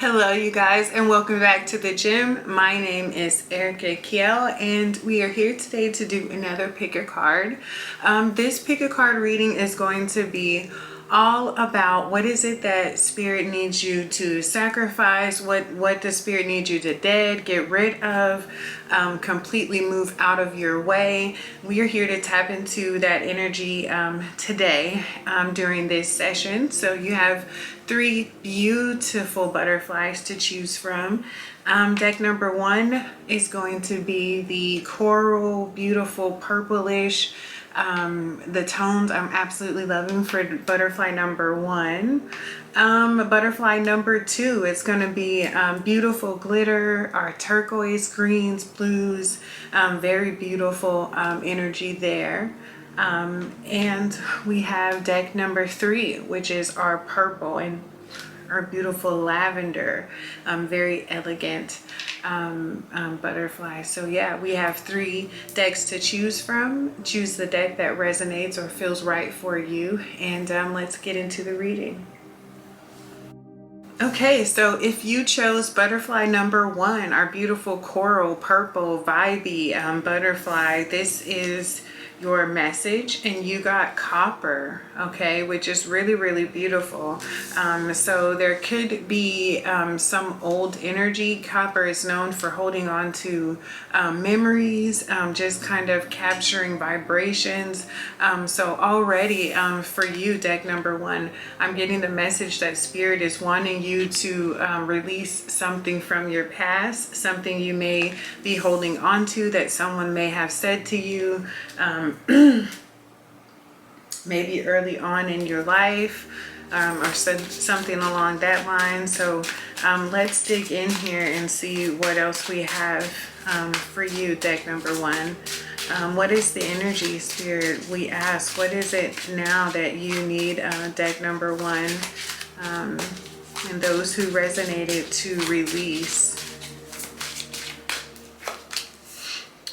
Hello you guys, and welcome back to the gym. My name is Erica Keyel, and we are here today to do another pick a card. This pick a card reading is going to be all about what is it that spirit needs you to sacrifice, what the spirit needs you to get rid of, completely move out of your way. We are here to tap into that energy today during this session. So you have 3 beautiful butterflies to choose from. Deck number 1 is going to be the coral, beautiful purplish. The tones I'm absolutely loving for butterfly number 1. Butterfly number 2 is going to be beautiful glitter, our turquoise, greens, blues, very beautiful energy there. And we have deck number 3, which is our purple and our beautiful lavender, very elegant butterfly. So yeah, we have 3 decks to choose from. Choose the deck that resonates or feels right for you, and let's get into the reading. Okay, so if you chose butterfly number 1, our beautiful coral, purple, vibey butterfly, this is your message, and you got copper, okay, which is really, really beautiful. So there could be some old energy. Copper is known for holding on to memories, just kind of capturing vibrations. So already for you, deck number 1, I'm getting the message that spirit is wanting you to release something from your past, something you may be holding on to that someone may have said to you, maybe early on in your life, or something along that line. So let's dig in here and see what else we have for you, deck number 1. What is the energy, spirit? We ask, what is it now that you need, deck number 1, and those who resonated to release.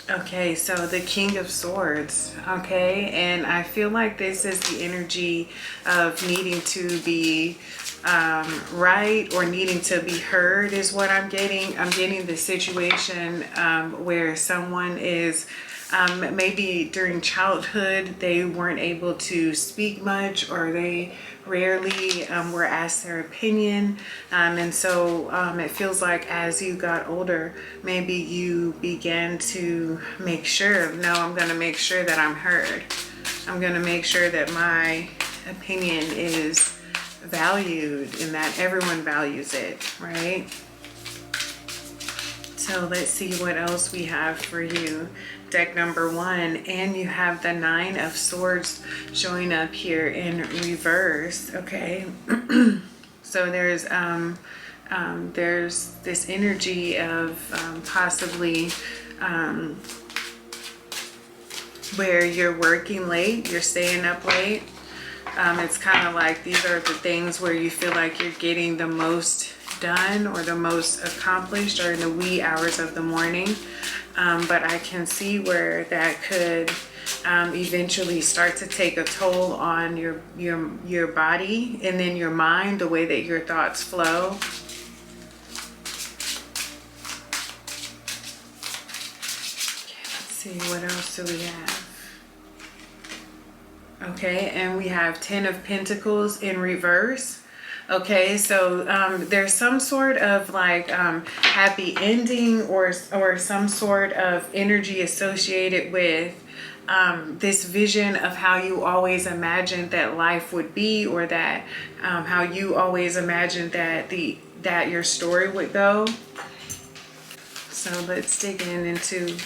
Okay, so the King of Swords, okay, and I feel like this is the energy of needing to be right, or needing to be heard is what I'm getting. I'm getting the situation where someone is maybe during childhood they weren't able to speak much, or they rarely were asked their opinion, and so it feels like as you got older, maybe you began to make sure, no, I'm going to make sure that I'm heard. I'm going to make sure that my opinion is valued and that everyone values it, right? So let's see what else we have for you, deck number 1. And you have the 9 of Swords showing up here in reverse, okay? So there's this energy of possibly where you're working late, you're staying up late. It's kind of like these are the things where you feel like you're getting the most done or the most accomplished, or in the wee hours of the morning. But I can see where that could eventually start to take a toll on your body, and then your mind, the way that your thoughts flow. Okay, let's see, what else do we have? Okay, and we have 10 of Pentacles in reverse. Okay, so there's some sort of like happy ending, or some sort of energy associated with this vision of how you always imagined that life would be, or that how you always imagined that your story would go. So let's dig into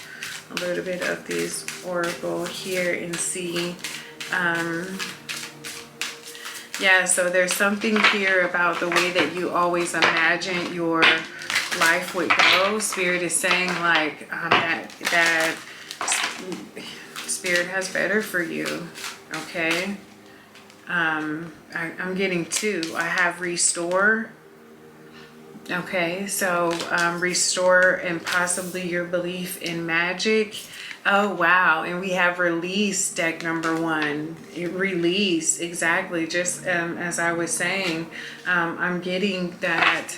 a little bit of this oracle here and see. Yeah, so there's something here about the way that you always imagined your life would go. Spirit is saying like that Spirit has better for you, okay? I'm getting 2. I have restore. Okay, so restore and possibly your belief in magic. Oh, wow. And we have release deck number one. Release, exactly. Just as I was saying, I'm getting that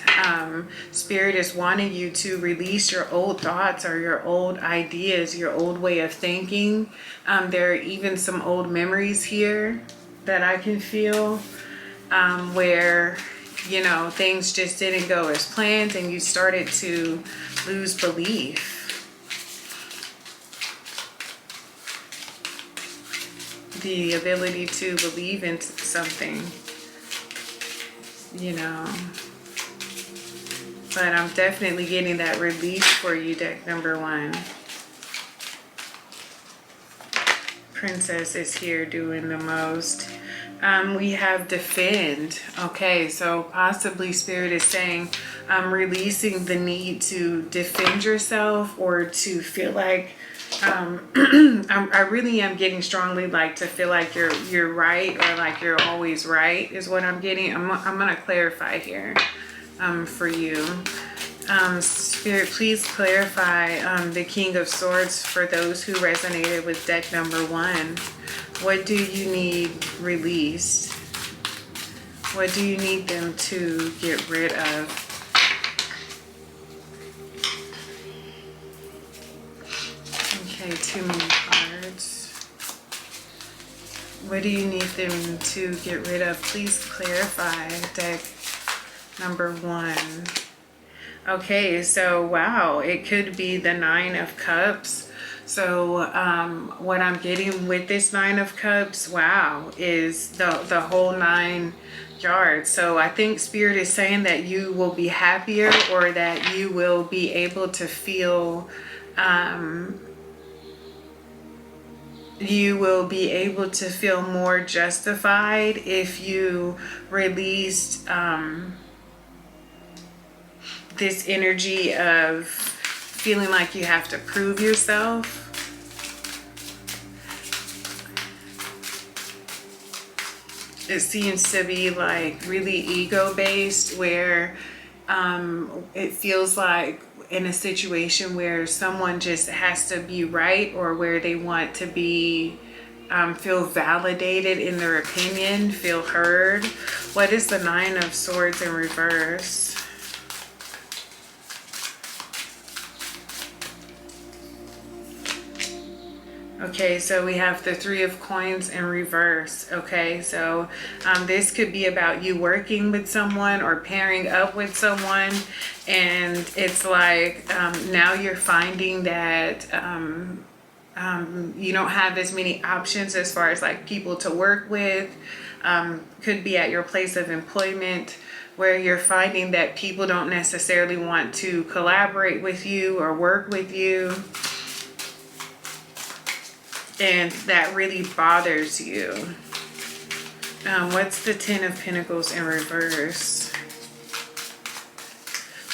Spirit is wanting you to release your old thoughts or your old ideas, your old way of thinking. There are even some old memories here that I can feel where, you know, things just didn't go as planned and you started to lose belief. The ability to believe in something, you know. But I'm definitely getting that release for you, deck number one. Princess is here doing the most. We have defend. Okay, so possibly Spirit is saying releasing the need to defend yourself or to feel like I really am getting strongly like to feel like you're right or like you're always right is what I'm getting. I'm gonna clarify here for you. Spirit, please clarify the King of Swords for those who resonated with deck number one. What do you need released? What do you need them to get rid of? Okay, too many cards. What do you need them to get rid of? Please clarify, deck number one. Okay, so wow, it could be the Nine of Cups. So what I'm getting with this Nine of Cups, wow, is the whole 9 yards. So I think Spirit is saying that you will be happier or that you will be able to feel more justified if you released this energy of feeling like you have to prove yourself. It seems to be like really ego-based where it feels like in a situation where someone just has to be right or where they want to be feel validated in their opinion, feel heard. What is the Nine of Swords in reverse? Okay, so we have the Three of Coins in reverse. Okay, so this could be about you working with someone or pairing up with someone, and it's like now you're finding that you don't have as many options as far as like people to work with. Could be at your place of employment where you're finding that people don't necessarily want to collaborate with you or work with you. And that really bothers you. What's the Ten of Pentacles in reverse?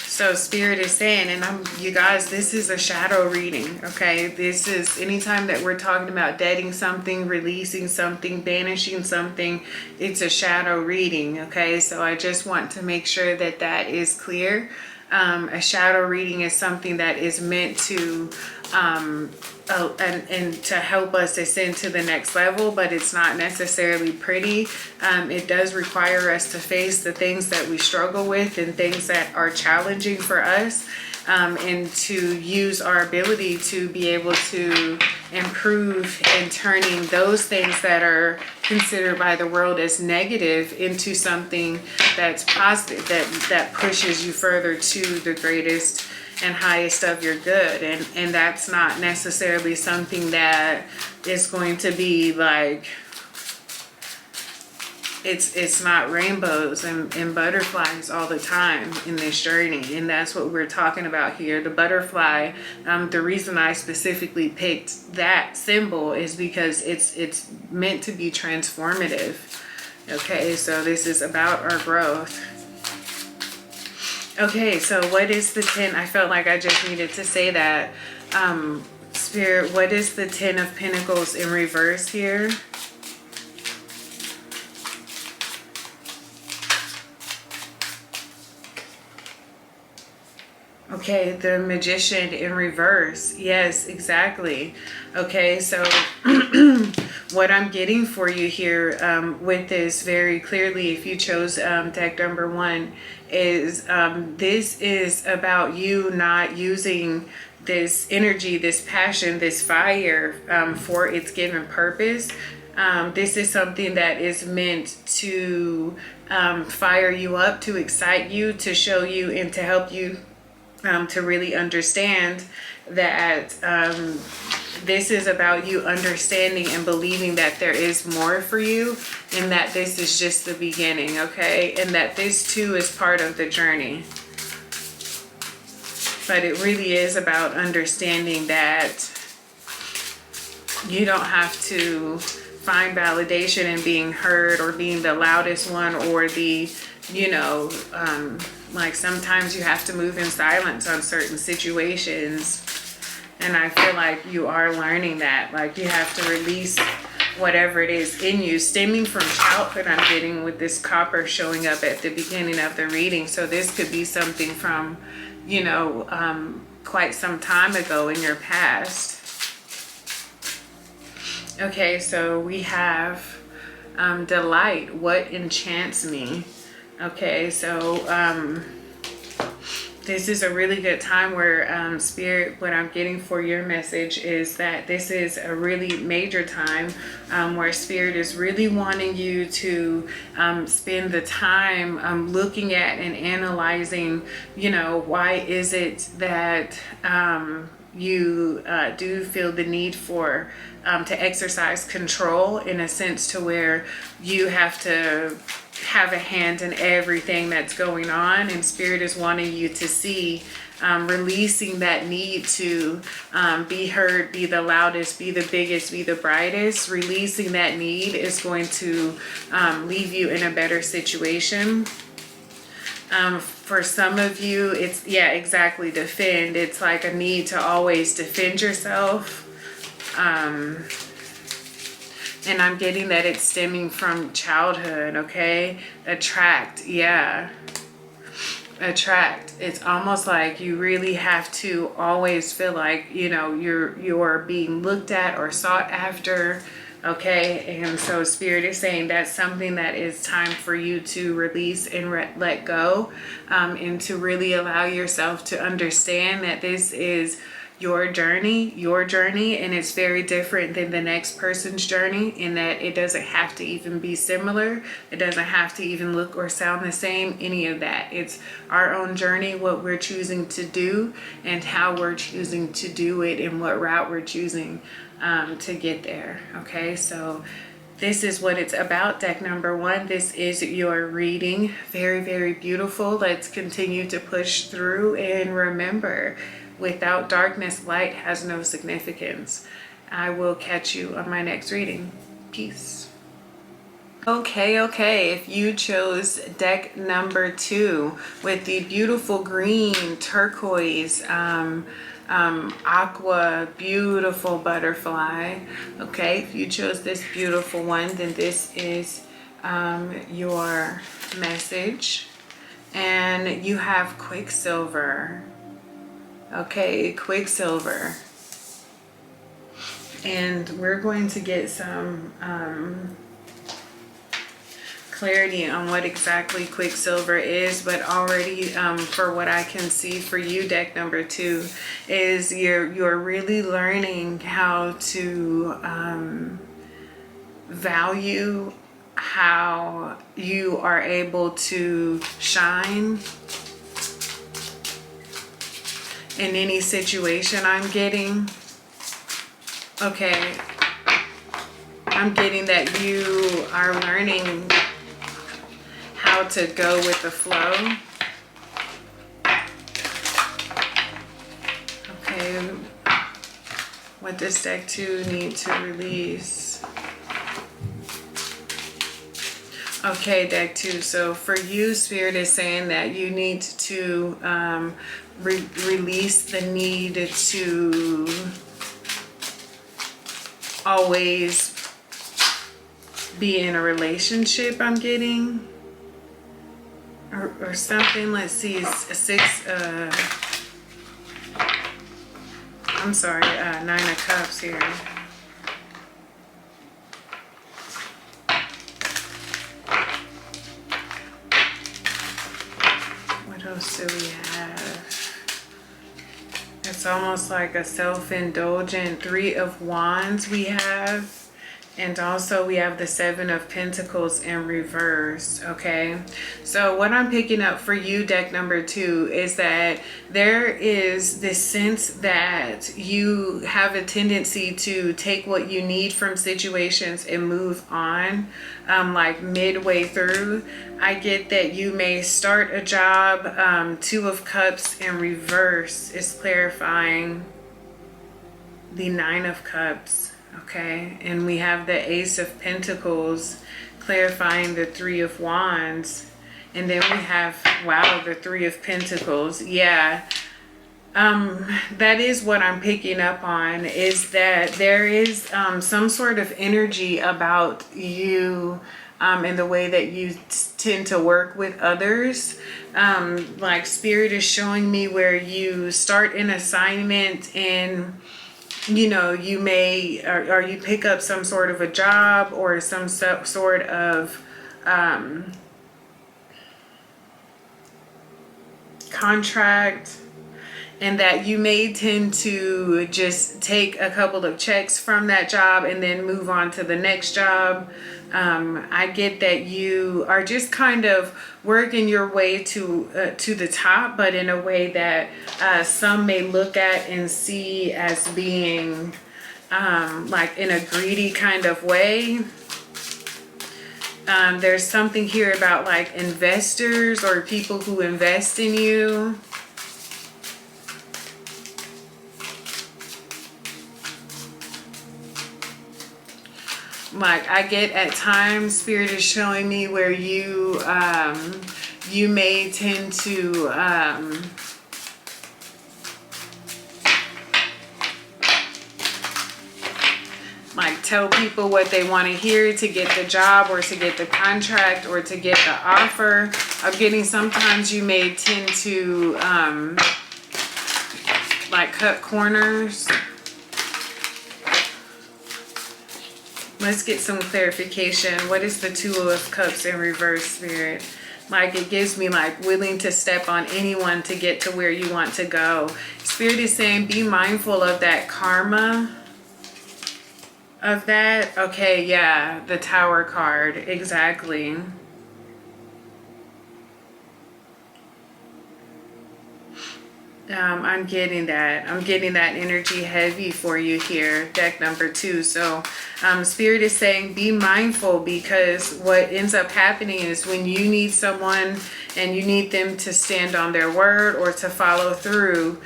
So Spirit is saying, and you guys, this is a shadow reading, okay? This is anytime that we're talking about deading something, releasing something, banishing something, it's a shadow reading, okay? So I just want to make sure that that is clear. A shadow reading is something that is meant to and to help us ascend to the next level, but it's not necessarily pretty. It does require us to face the things that we struggle with and things that are challenging for us, and to use our ability to be able to improve in turning those things that are considered by the world as negative into something that's positive, that pushes you further to the greatest and highest of your good. And that's not necessarily something that is going to be like, it's not rainbows and butterflies all the time in this journey. And that's what we're talking about here. The butterfly, the reason I specifically picked that symbol is because it's meant to be transformative. Okay, so this is about our growth. Okay, so what is the 10? I felt like I just needed to say that. Spirit, what is the 10 of Pentacles in reverse here? Okay, the Magician in reverse. Yes, exactly. Okay, so what I'm getting for you here with this very clearly, if you chose deck number 1, is this is about you not using this energy, this passion, this fire for its given purpose. This is something that is meant to fire you up, to excite you, to show you, and to help you to really understand that this is about you understanding and believing that there is more for you, and that this is just the beginning, okay? And that this too is part of the journey. But it really is about understanding that you don't have to find validation in being heard or being the loudest one or the, you know, like sometimes you have to move in silence on certain situations. And I feel like you are learning that. Like you have to release whatever it is in you, stemming from childhood. I'm getting with this copper showing up at the beginning of the reading. So this could be something from, you know, quite some time ago in your past. Okay, so we have delight. What enchants me? Okay, so this is a really good time where Spirit, what I'm getting for your message is that this is a really major time where Spirit is really wanting you to spend the time looking at and analyzing, you know, why is it that you do feel the need for to exercise control in a sense to where you have to have a hand in everything that's going on, and Spirit is wanting you to see releasing that need to be heard, be the loudest, be the biggest, be the brightest. Releasing that need is going to leave you in a better situation. For some of you, it's, yeah, exactly, defend. It's like a need to always defend yourself. And I'm getting that it's stemming from childhood, okay? Attract, yeah. Attract. It's almost like you really have to always feel like, you know, you're being looked at or sought after, okay? And so Spirit is saying that's something that is time for you to release and let go, and to really allow yourself to understand that this is your journey, and it's very different than the next person's journey, in that it doesn't have to even be similar. It doesn't have to even look or sound the same, any of that. It's our own journey, what we're choosing to do and how we're choosing to do it and what route we're choosing to get there. Okay, so this is what it's about, deck number 1. This is your reading. Very, very beautiful. Let's continue to push through, and remember, without darkness, light has no significance. I will catch you on my next reading. Peace. Okay. If you chose deck number 2 with the beautiful green, turquoise, aqua, beautiful butterfly. Okay, if you chose this beautiful one, then this is your message. And you have Quicksilver. Okay, Quicksilver. And we're going to get some clarity on what exactly Quicksilver is, but already for what I can see for you, deck number 2, is you're really learning how to value how you are able to shine in any situation. I'm getting, okay, I'm getting that you are learning how to go with the flow. Okay, what does deck 2 need to release? Okay, deck 2. So for you, Spirit is saying that you need to release the need to always be in a relationship, I'm getting, or something. Let's see, it's a 6 I'm sorry, Nine of Cups here. What else do we have? It's almost like a self-indulgent Three of Wands we have. And also we have the Seven of Pentacles in reverse, okay? So what I'm picking up for you, deck number 2, is that there is this sense that you have a tendency to take what you need from situations and move on, like midway through. I get that you may start a job. Two of Cups in reverse is clarifying the Nine of Cups. Okay, and we have the Ace of Pentacles clarifying the Three of Wands. And then we have, wow, the Three of Pentacles. Yeah, that is what I'm picking up on, is that there is some sort of energy about you and the way that you tend to work with others. Like Spirit is showing me where you start an assignment and you may, or you pick up some sort of a job or some sort of contract, and that you may tend to just take a couple of checks from that job and then move on to the next job. I get that you are just kind of working your way to the top, but in a way that some may look at and see as being like in a greedy kind of way. There's something here about like investors or people who invest in you. Like I get at times, Spirit is showing me where you you may tend to like tell people what they want to hear to get the job or to get the contract or to get the offer. I'm getting sometimes you may tend to like cut corners. Let's get some clarification. What is the Two of Cups in reverse, Spirit? Like it gives me like willing to step on anyone to get to where you want to go. Spirit is saying be mindful of that karma of that. Okay, yeah, the Tower card, exactly. I'm getting that. I'm getting that energy heavy for you here, deck number 2. So Spirit is saying be mindful, because what ends up happening is when you need someone and you need them to stand on their word or to follow through,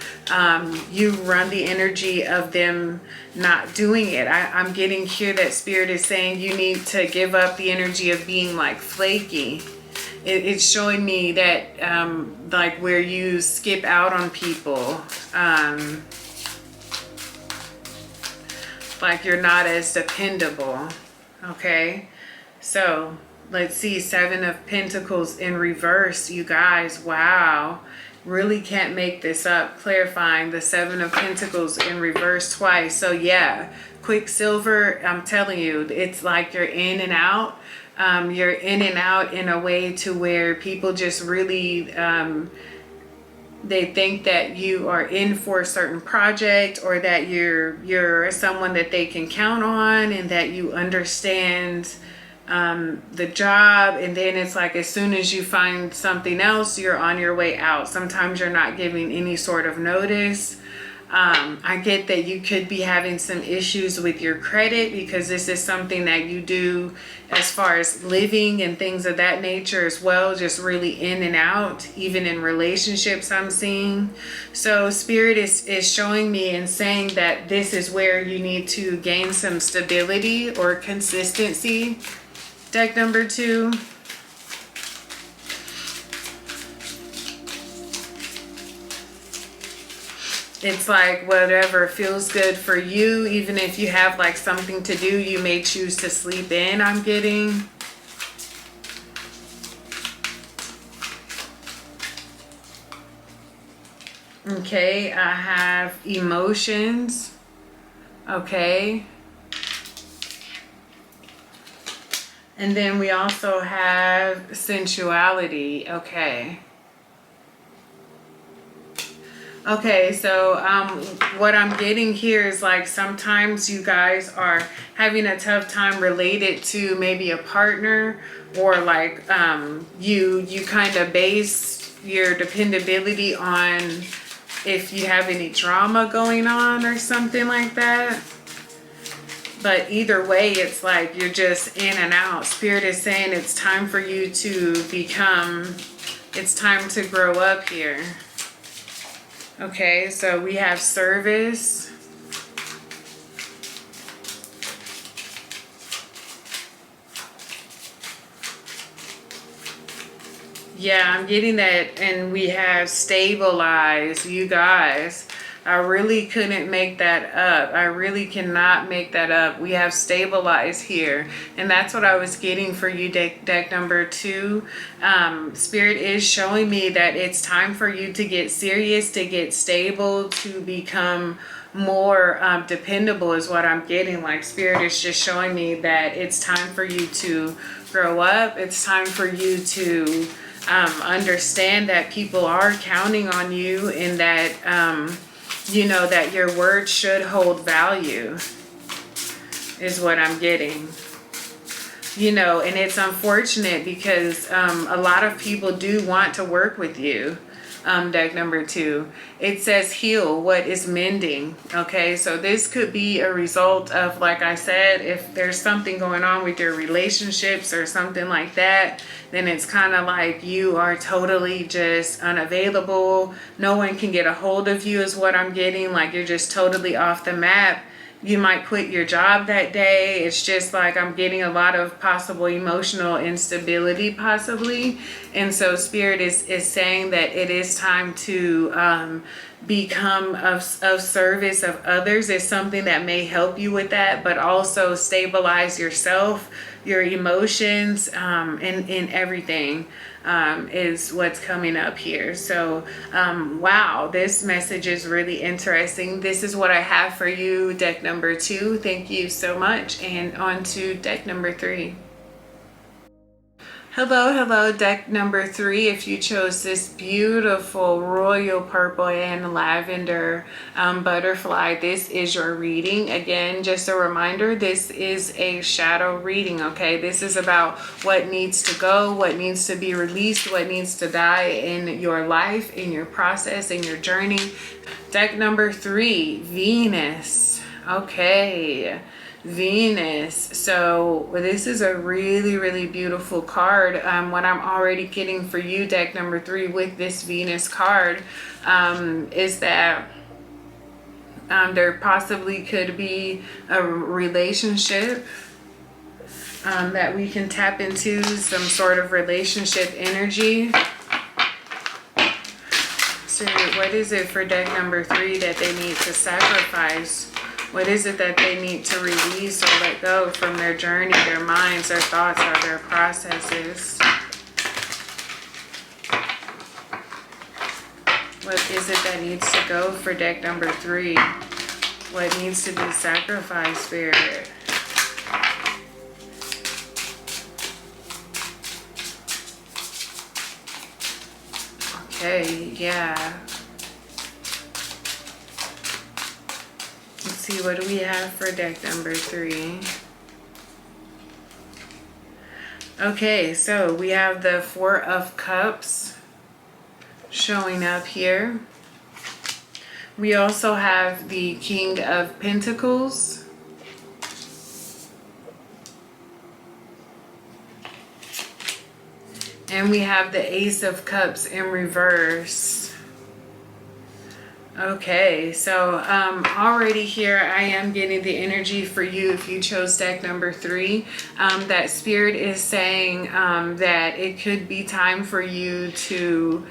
you run the energy of them not doing it. I'm getting here that Spirit is saying you need to give up the energy of being like flaky. It's showing me that like where you skip out on people, like you're not as dependable. Okay, so let's see, Seven of Pentacles in reverse, you guys. Wow, really can't make this up. Clarifying the Seven of Pentacles in reverse twice. So yeah, Quicksilver, I'm telling you, it's like you're in and out. You're in and out in a way to where people just really they think that you are in for a certain project, or that you're someone that they can count on, and that you understand the job. And then it's like as soon as you find something else, you're on your way out. Sometimes you're not giving any sort of notice. I get that you could be having some issues with your credit, because this is something that you do as far as living and things of that nature as well, just really in and out, even in relationships I'm seeing. So Spirit is showing me and saying that this is where you need to gain some stability or consistency, deck number 2. It's like whatever feels good for you. Even if you have like something to do, you may choose to sleep in, I'm getting. Okay, I have emotions. Okay. And then we also have sensuality. Okay. Okay, so what I'm getting here is like sometimes you guys are having a tough time related to maybe a partner, or like you kind of base your dependability on if you have any drama going on or something like that. But either way, it's like you're just in and out. Spirit is saying it's time for you to become, it's time to grow up here. Okay, so we have service. Yeah, I'm getting that. And we have stabilize. You guys, I really couldn't make that up. I really cannot make that up. We have stabilize here. And that's what I was getting for you, deck number 2. Spirit is showing me that it's time for you to get serious, to get stable, to become more dependable is what I'm getting. Like Spirit is just showing me that it's time for you to grow up. It's time for you to understand that people are counting on you, and that you know that your word should hold value is what I'm getting. You know, and it's unfortunate because a lot of people do want to work with you. Deck number 2, it says heal what is mending. Okay, so this could be a result of, like I said, if there's something going on with your relationships or something like that, then it's kind of like you are totally just unavailable. No one can get a hold of you is what I'm getting. Like you're just totally off the map. You might quit your job that day. It's just like I'm getting a lot of possible emotional instability possibly. And so Spirit is saying that it is time to become of service of others. Is something that may help you with that, but also stabilize yourself, your emotions, in everything. Is what's coming up here. So wow, this message is really interesting. This is what I have for you, deck number 2. Thank you so much. And on to deck number 3. Hello, deck number 3. If you chose this beautiful royal purple and lavender butterfly, this is your reading. Again, just a reminder, this is a shadow reading, okay? This is about what needs to go, what needs to be released, what needs to die in your life, in your process, in your journey. Deck number 3, Venus. Okay. Venus. So this is a really beautiful card. What I'm already getting for you, deck number 3, with this Venus card is that there possibly could be a relationship that we can tap into, some sort of relationship energy. So what is it for deck number 3 that they need to sacrifice? What is it that they need to release or let go from their journey, their minds, their thoughts, or their processes? What is it that needs to go for deck number 3? What needs to be sacrificed, Spirit? Okay, yeah. Let's see, what do we have for deck number 3? Okay, so we have the 4 of Cups showing up here. We also have the King of Pentacles. And we have the Ace of Cups in reverse. Okay, so already here I am getting the energy for you if you chose deck number 3. That Spirit is saying that it could be time for you to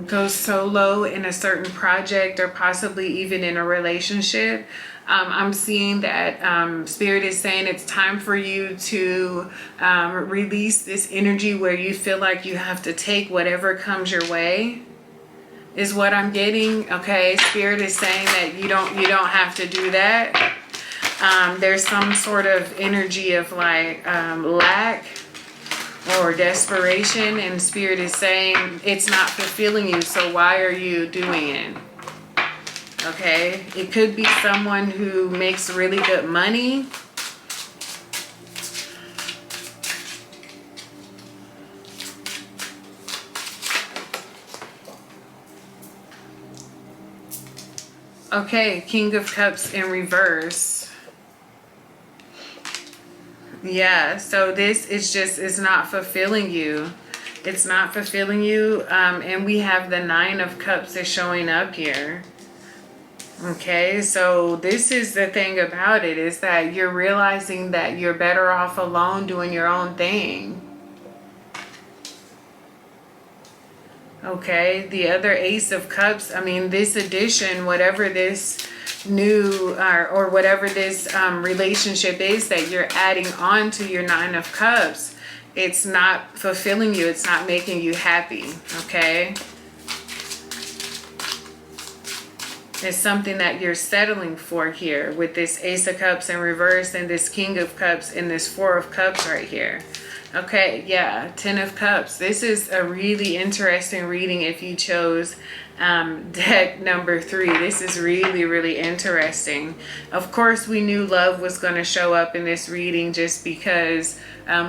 go solo in a certain project, or possibly even in a relationship. I'm seeing that Spirit is saying it's time for you to release this energy where you feel like you have to take whatever comes your way. is what I'm getting. Okay, Spirit is saying that you don't have to do that. There's some sort of energy of like lack or desperation, and Spirit is saying it's not fulfilling you, so why are you doing it? Okay, it could be someone who makes really good money. Okay, King of Cups in reverse. Yeah, so this is just, it's not fulfilling you. It's not fulfilling you. And we have the Nine of Cups is showing up here. Okay, so this is the thing about it, is that you're realizing that you're better off alone doing your own thing. Okay, the other Ace of Cups, I mean, this addition, whatever this new or whatever this relationship is that you're adding on to your Nine of Cups, it's not fulfilling you. It's not making you happy. Okay, it's something that you're settling for here with this Ace of Cups in reverse and this King of Cups and this Four of Cups right here. Okay, yeah, Ten of Cups. This is a really interesting reading if you chose deck number 3. This is really, really interesting. Of course, we knew love was going to show up in this reading just because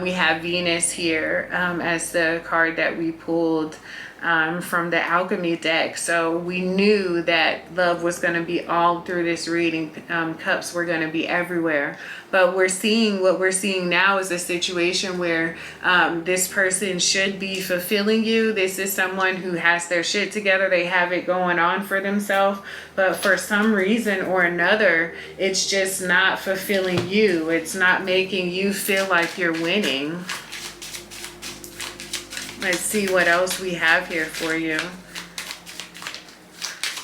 we have Venus here as the card that we pulled from the Alchemy deck. So we knew that love was going to be all through this reading. Cups were going to be everywhere. But what we're seeing now is a situation where this person should be fulfilling you. This is someone who has their shit together. They have it going on for themselves. But for some reason or another, it's just not fulfilling you. It's not making you feel like you're winning. Let's see what else we have here for you.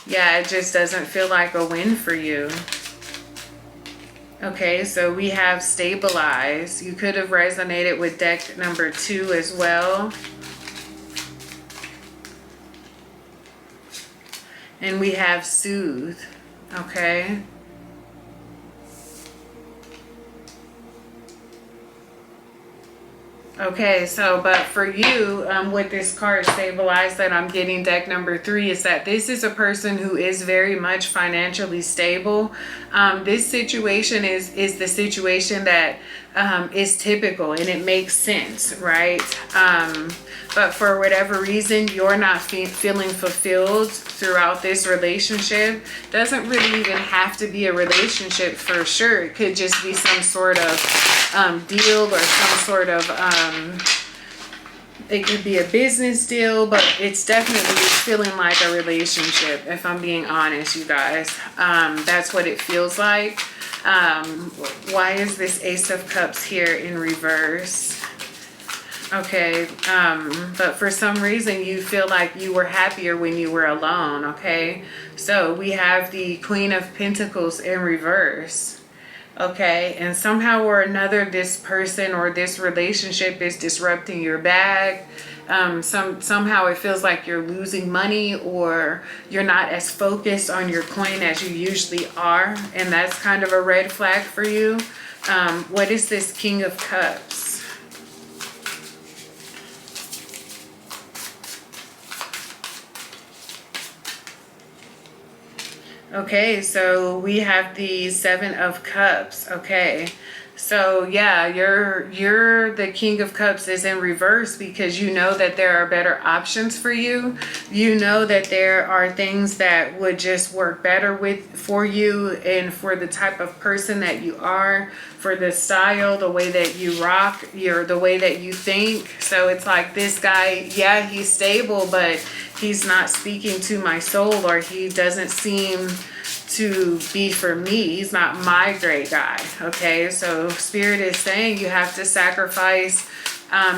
Yeah, it just doesn't feel like a win for you. Okay, so we have stabilize. You could have resonated with deck number 2 as well. And we have soothe. Okay. Okay, so but for you, with this card stabilize that I'm getting deck number 3, is that this is a person who is very much financially stable. This situation is the situation that is typical and it makes sense, right? But for whatever reason, you're not feeling fulfilled throughout this relationship. Doesn't really even have to be a relationship for sure. It could just be some sort of deal or some sort of it could be a business deal, but it's definitely feeling like a relationship, if I'm being honest, you guys. That's what it feels like. Why is this Ace of Cups here in reverse? Okay, but for some reason you feel like you were happier when you were alone. Okay, so we have the Queen of Pentacles in reverse. Okay, and somehow or another this person or this relationship is disrupting your bag. Somehow it feels like you're losing money or you're not as focused on your coin as you usually are, and that's kind of a red flag for you. What is this King of Cups? Okay, so we have the Seven of Cups. Okay, so yeah, you're the King of Cups is in reverse because you know that there are better options for you. You know that there are things that would just work better for you and for the type of person that you are, for the style, the way that you rock, the way that you think. So it's like this guy, yeah, he's stable, but he's not speaking to my soul, or he doesn't seem to be for me. He's not my great guy. Okay, so Spirit is saying you have to sacrifice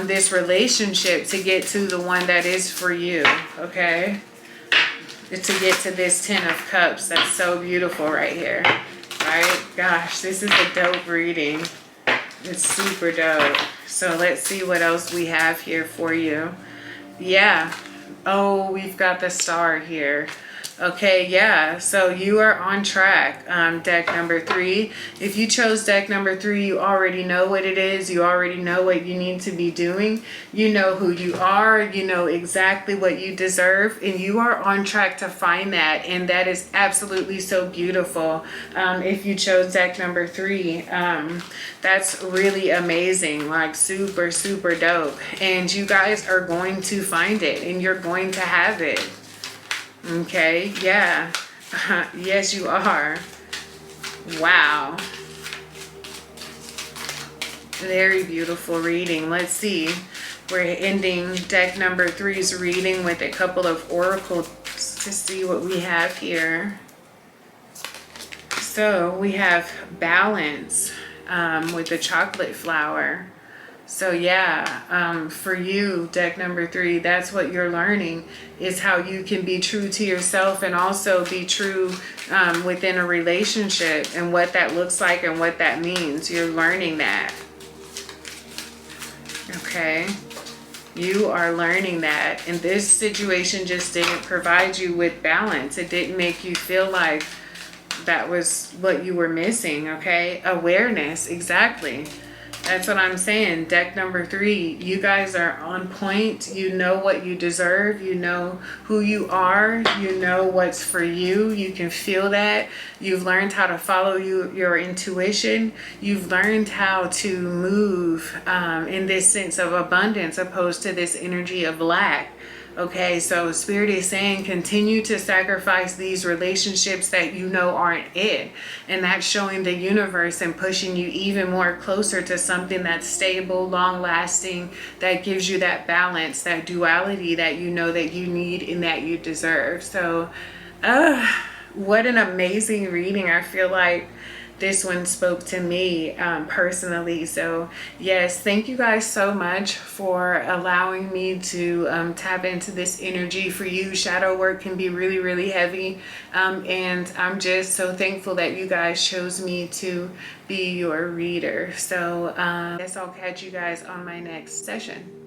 this relationship to get to the one that is for you. Okay, to get to this Ten of Cups. That's so beautiful right here. Right? Gosh, this is a dope reading. It's super dope. So let's see what else we have here for you. Yeah, Oh, we've got the star here. Okay, yeah, so you are on track. Deck number 3. If you chose deck number 3, you already know what it is. You already know what you need to be doing. You know who you are. You know exactly what you deserve. And you are on track to find that. And that is absolutely so beautiful. If you chose deck number 3, that's really amazing. Like super, super dope. And you guys are going to find it. And you're going to have it. Okay, yeah. Yes, you are. Wow. Very beautiful reading. Let's see. We're ending deck number 3's reading with a couple of oracles to see what we have here. So we have balance with the chocolate flower. So yeah, for you, deck number 3, that's what you're learning, is how you can be true to yourself and also be true within a relationship, and what that looks like and what that means. You're learning that. Okay. You are learning that. And this situation just didn't provide you with balance. It didn't make you feel like that was what you were missing. Okay. Awareness. Exactly. That's what I'm saying. Deck number 3, you guys are on point. You know what you deserve. You know who you are. You know what's for you. You can feel that. You've learned how to follow your intuition. You've learned how to move in this sense of abundance opposed to this energy of lack. Okay, so Spirit is saying continue to sacrifice these relationships that you know aren't it. And that's showing the universe and pushing you even more closer to something that's stable, long-lasting, that gives you that balance, that duality that you know that you need and that you deserve. So, what an amazing reading. I feel like this one spoke to me personally. So yes, thank you guys so much for allowing me to tap into this energy. For you, shadow work can be really, really heavy. And I'm just so thankful that you guys chose me to be your reader. So I guess I'll catch you guys on my next session.